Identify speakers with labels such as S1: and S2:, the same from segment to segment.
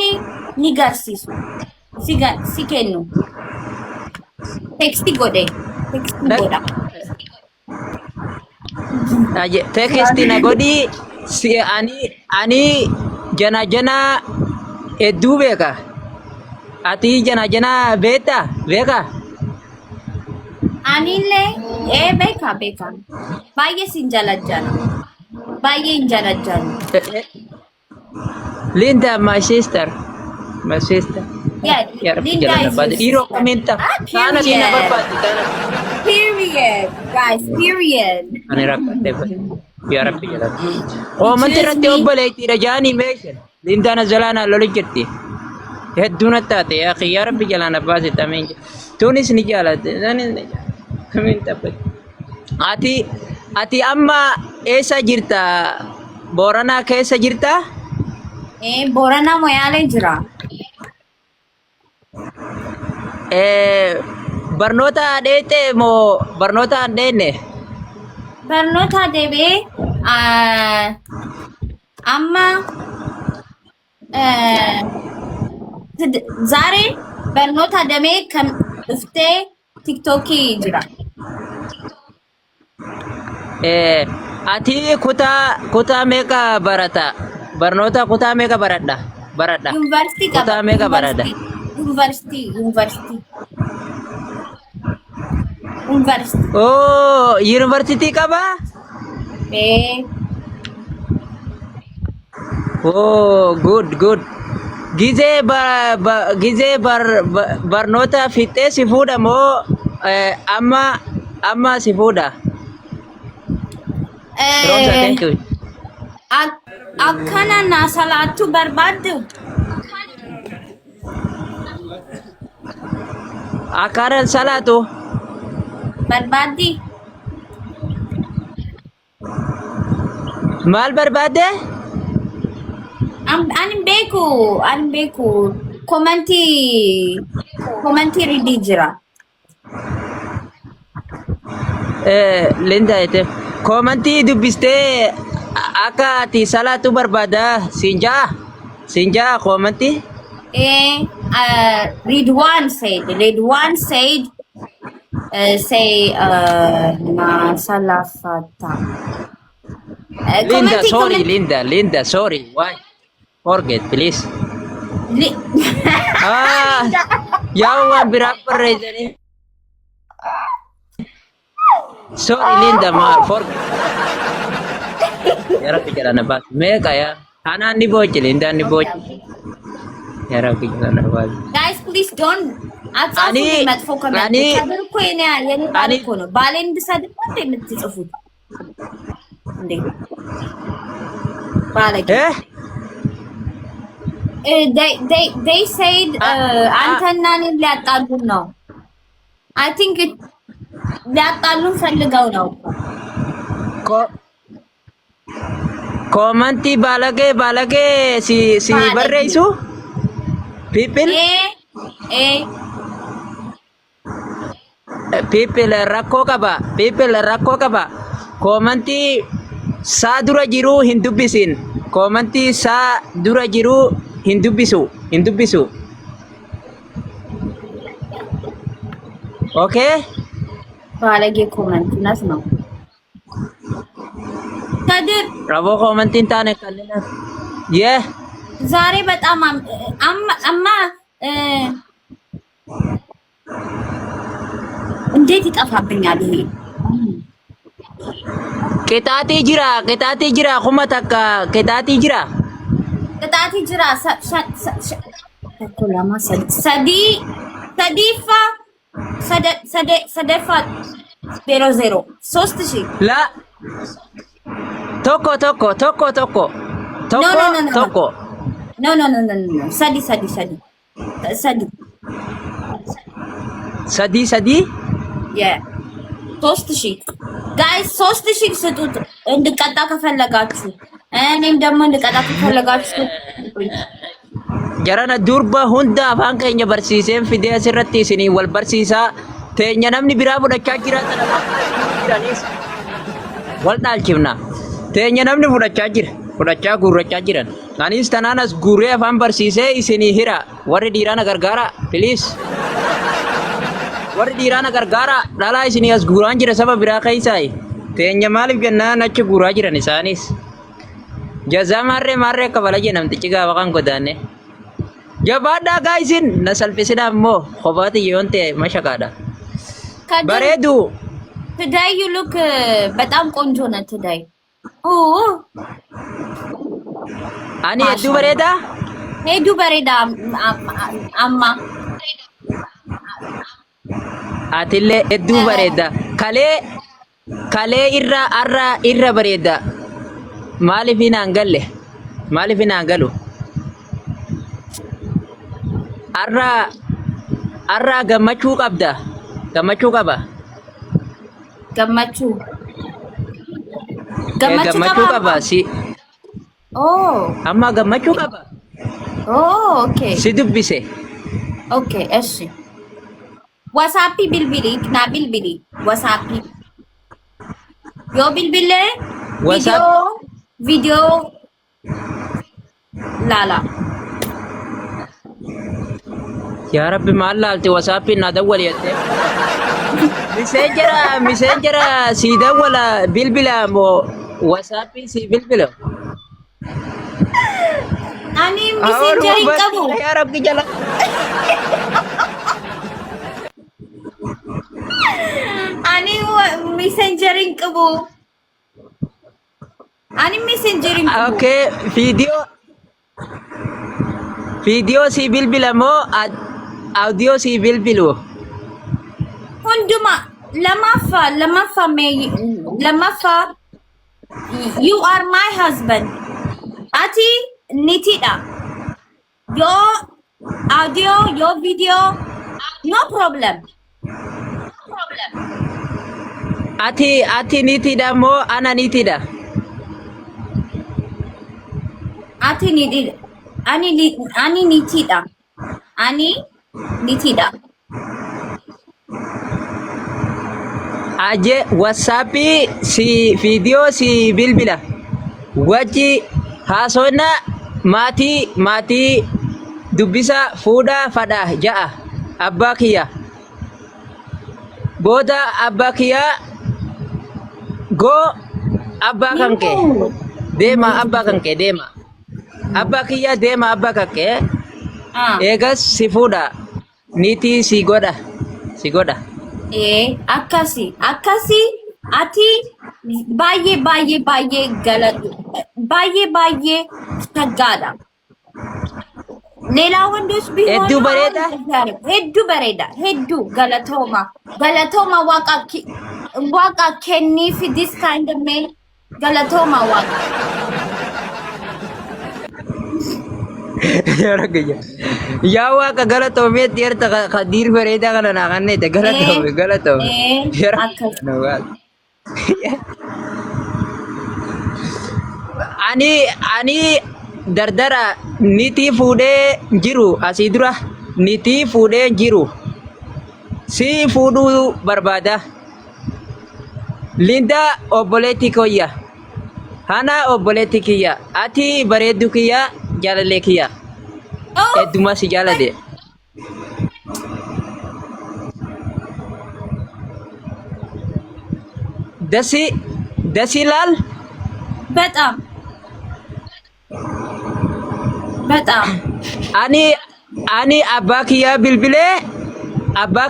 S1: Kuni ni garsiisu. Si kennu. Teksti godhe. Teksti godha.
S2: Aje teksti na godi si ani jana hedduu beeka. Ati jana beeka.
S1: Anillee beeka. Baay'ee sin jalajjala. Baay'ee hin jalajjalu.
S2: Linda, my sister.
S1: Yeah,
S2: Ya Rabbi
S1: Linda
S2: jalan
S1: is
S2: dapat.
S1: your
S2: Iro
S1: sister.
S2: minta. Sana
S1: Period.
S2: sina barbadi sana.
S1: Period. Guys, period.
S2: Ani dapat. Ya Rabbi jalan. Oh manti ratti obboleetti rajani meeshan. Linda na zalana lolu jirti. Hedduu na taate ya akhi ya Rabbi jalan abbasi tamin. Tunis ni jaalate. Kamin tapat. Ati amma eessa jirta? Booranaa keessa jirta?
S1: Boorana Moyaalee jira.
S2: Barnoota dheete moo barnoota hin dheenne?
S1: Barnoota deebee amma zaare barnoota damee kan dhuftee tiktokii jira.
S2: Ati kutaa meeqa barata? Barnoota kutaa meeqa baradha?
S1: Yuunivarsiitii qaba.
S2: Kutaa meeqa barata?
S1: Yuunivarsiitii.
S2: Oh, yuunivarsiitii qaba? Oh, good. Gizee barnoota fixee si fuudha moo amma si fuudha? Rosa, thank you.
S1: Akkana na salaatu barbaaddu.
S2: Akkana salaatu?
S1: Barbaaddi.
S2: Maal barbaadde?
S1: Ani beeku. Komantii ridii jira.
S2: Linda ite. Komantii dubbistee akka ati salaatu barbaada sinjaa komantii?
S1: Ridwan said say na salafata.
S2: Linda, sorry. Why? Forget, please. Yawan berapa reason? Sorry Linda, forget. Ya Rabbi jalan apa? Mega ya. Anak ni bocil, Linda ni bocil. Ya Rabbi jalan apa?
S1: Guys, please don't. Ani Kader ko ini yani tadi kono. Balen bisa dapat mesti sufut. Ande. Balen. They said antenna ni liatalu no. I think it liatalu ፈልገው ነው.
S2: Komanti balage si barreisu? People? People rakkoo qaba. Komanti saa dura jiru hin dubbisin. Komanti saa dura jiru hin dubbisu. Okay?
S1: Balage komanti nas ነው. Kadir
S2: Rabo komantin taane kallina. Yeah.
S1: ዛሬ በጣም አማ እንዴት ይጠፋብኛል ይሄ
S2: ቅጣቴ ጅራ ኩማ ተካ ቅጣቴ ጅራ
S1: ኮላማ ሰደፋ 00 3000
S2: ላ tokko
S1: No. Sadi.
S2: Sadi?
S1: Yeah. 3000 guys 3000 ስጡት እንድቀጣ ከፈለጋችሁ እኔም ደግሞ እንድቀጣ ከፈለጋችሁ
S2: jarana durba hunda afaan keenya barsiiseen fidee asirratti isinii wal barsiisaa teenya namni biraa fudhachaa jiraatan wal dhaalchifna teenya namni fudhachaa jira fudhachaa guurrachaa jiran. Anis tanaanas guuree afaan barsiisee isinii hira. Warri dhiiraa na gargaara, please. Warri dhiiraa na gargaara, dhalaa isinii as guuraan jira saba biraa keessaayi. Teenya maaliif jennaan achi guuraa jiran isaanis. Jazaa maarree kabala jedhamtichi gaafa kan godaanne. Jabaadhaa gaayisin na salphisina ammoo kophaati yoon ta'e mashaqaadha. Bareedu.
S1: Today you look በጣም ቆንጆ ነህ today. Oh.
S2: Ani hedduu bareedaa?
S1: Hedduu bareeda amma.
S2: Atillee hedduu bareeda. Kalee irra bareeda. Maaliif hinaan galle? Maaliif hinaan galu? Arra gammachuu qabda. Gammachuu qaba.
S1: Gammachuu
S2: qaba si.
S1: Oh.
S2: Amma gammachuu qaba.
S1: Oh, okay.
S2: Si dubbise.
S1: Okay, እሺ ዋትስአፕ ቢልቢሊ ክና ቢልቢሊ ዋትስአፕ ዮ ቢልቢሊ ቪዲዮ ላላ
S2: yaa rabbi maal laalte wasaappiin naa dawwali jettee miseenjera sii dawwala bilbila moo wasaappiin sii bilbila
S1: ani miseenjeriin qabu
S2: yaa rabbi jala
S1: ani miseenjeriin qabu
S2: okay video sii bilbila moo audio si bilbilu
S1: hunduma lamafa you are my husband ati nitida your audio your video no problem
S2: ati nitida mo ana nitida
S1: ati nitida ani nitida
S2: aje whatsaappi si video si bilbila waji haasona maatii dubbisa fuudha fadha ja'a abbaa kiyya booda abbaa kiyya go abbaa kanke deema abbaa kanke deema abbaa kiyya deema abbaa kanke eegas si fuudha niitii si godha
S1: akkasi ati baay'ee galatu baay'ee saggaadha ሌላ ወንዶች ቢሆን hedduu bareeda hedduu galatooma waaqa kenniif this kind of man galatooma waaqa
S2: yaa waaqa galatoomee dheerta kadiir bareedaa kana naa kannete galatoome ani dardara nitii fuudhee jiru asii dura nitii fuudhee jiru si fuudhuu barbaada Linda obboleetti kiyya hana obboleetti kiyya ati bareeddu kiyya jaalallee kiyya hedduma si jaalade ደስ ይላል
S1: በጣም
S2: ani abbaa kiyyaa bilbilee abbaa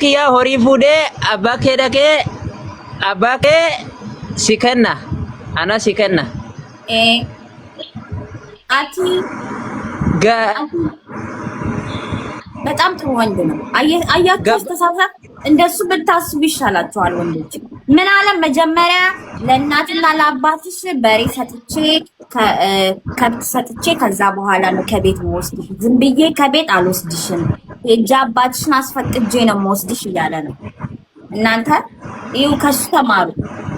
S2: kiyyaa horii fuudhee abbaa kee dhaqee abbaa kee si kenna ana si kenna
S1: ati በጣም ጥሩ ወንድ ነው። አያችሁ አስተሳሰብ እንደሱ ብታስቡ ይሻላችኋል ወንዶች። ምን አለ መጀመሪያ ለእናትና ለአባትሽ በሬ ሰጥቼ ከብት ሰጥቼ ከዛ በኋላ ነው ከቤት መወስድሽ። ዝም ብዬ ከቤት አልወስድሽም፣ ሄጄ አባትሽን አስፈቅጄ ነው መወስድሽ እያለ ነው። እናንተ ይኸው ከሱ ተማሩ።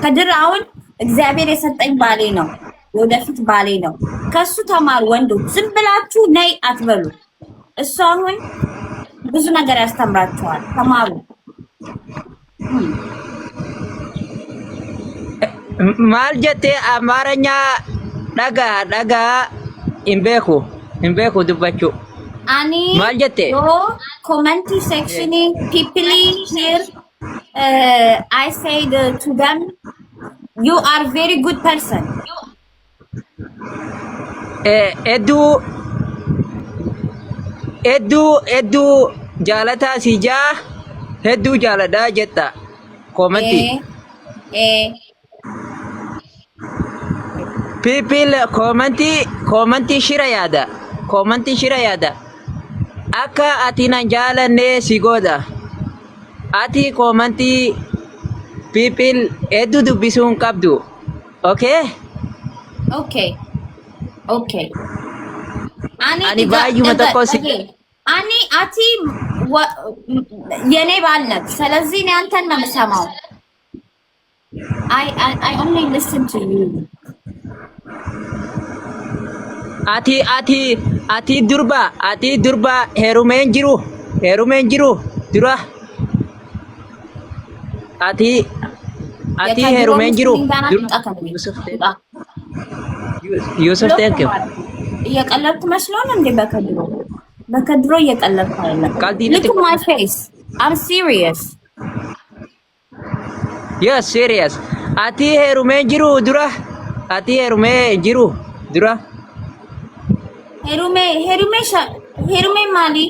S1: ከድር አሁን እግዚአብሔር የሰጠኝ ባሌ ነው፣ የወደፊት ባሌ ነው። ከሱ ተማሩ ወንዶች። ዝም ብላችሁ ነይ አትበሉ። እሱ አሁን ብዙ ነገር ያስተምራችኋል። ተማሩ።
S2: Maal jettee Amaaranya dhagaa hin beeku dubbachuu.
S1: Ani
S2: Maal jette?
S1: yo comment section people here I said to them you are very good person.
S2: Hedduu jaalataa si jaa hedduu jaaladaa jetta koomatti. People koomatti shira yaada. Akka ati nan jaalanne si godha. Ati koomatti people hedduu dubbisuu hin qabdu. Okay?
S1: Okay.
S2: Ani baay'uma tokko si
S1: ani ati የኔ ባል ነህ። ስለዚህ እኔ አንተን ነው የምሰማው። I only listen to you.
S2: Ati durba heerumeen jiru dura. Ati heerumeen jiru. Yusuf thank you.
S1: እየቀለድክ መስሎ ነው እንዴ? በከድሮ እየቀለድክ አይደለም። Look at my face. I'm serious.
S2: Yes, serious. Ati heerumeen jiru dura.
S1: Herume mali.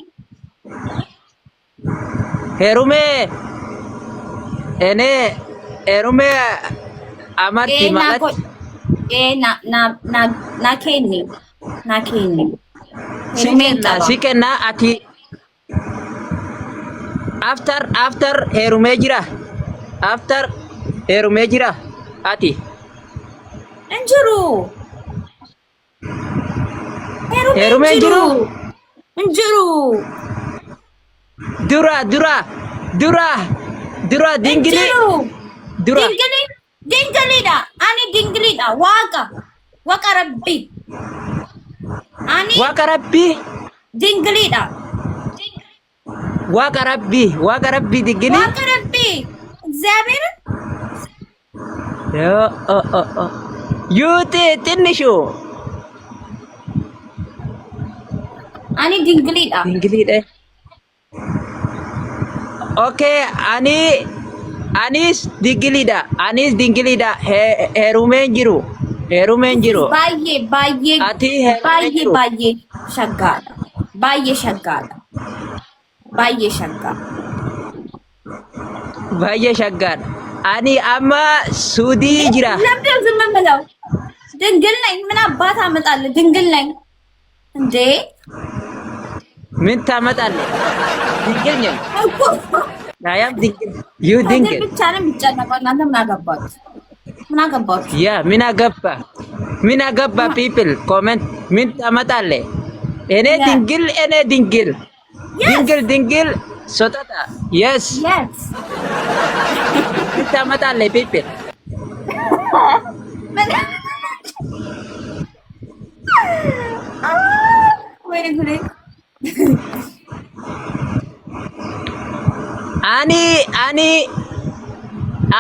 S2: Herume amatti malatti.
S1: Na kenni.
S2: Sikenna ati after heerumee jira ati
S1: እንጅሩ
S2: heerumee jiru
S1: እንጅሩ
S2: dura dingili dura
S1: dingiliidha ani dingiliidha waaqa rabbi ani
S2: waaqa rabbi
S1: dingiliidha
S2: waaqa rabbi dingili
S1: waaqa rabbi እግዚአብሔር
S2: yuuti xinnishu
S1: ani dingiliidha
S2: okay anis dingiliidha heerumeen jiru ati
S1: baay'ee shaggaadha baay'ee shaggaadha
S2: ani amma suudii jira
S1: ለምንድን ዝም የምለው? ድንግል ነኝ። ምን አባት አመጣለሁ? ድንግል ነኝ እንዴ?
S2: ምን ታመጣለህ? ድንግል ነኝ።
S1: እኮ
S2: ናያም ድንግል ዩ ድንግል
S1: ብቻ ነው የሚጨነቀው። እናንተ ምን አገባችሁ?
S2: ያ ምን አገባ ፒፕል ኮሜንት ምን ታመጣለህ? እኔ ድንግል ሶጣታ yes ምን ታመጣለህ ፒፕል
S1: ወይኔ ጉዴ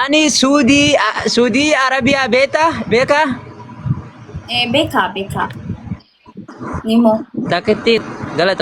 S2: ani Saudi Arabia beka
S1: ቤካ ኒሞ
S2: taketit galata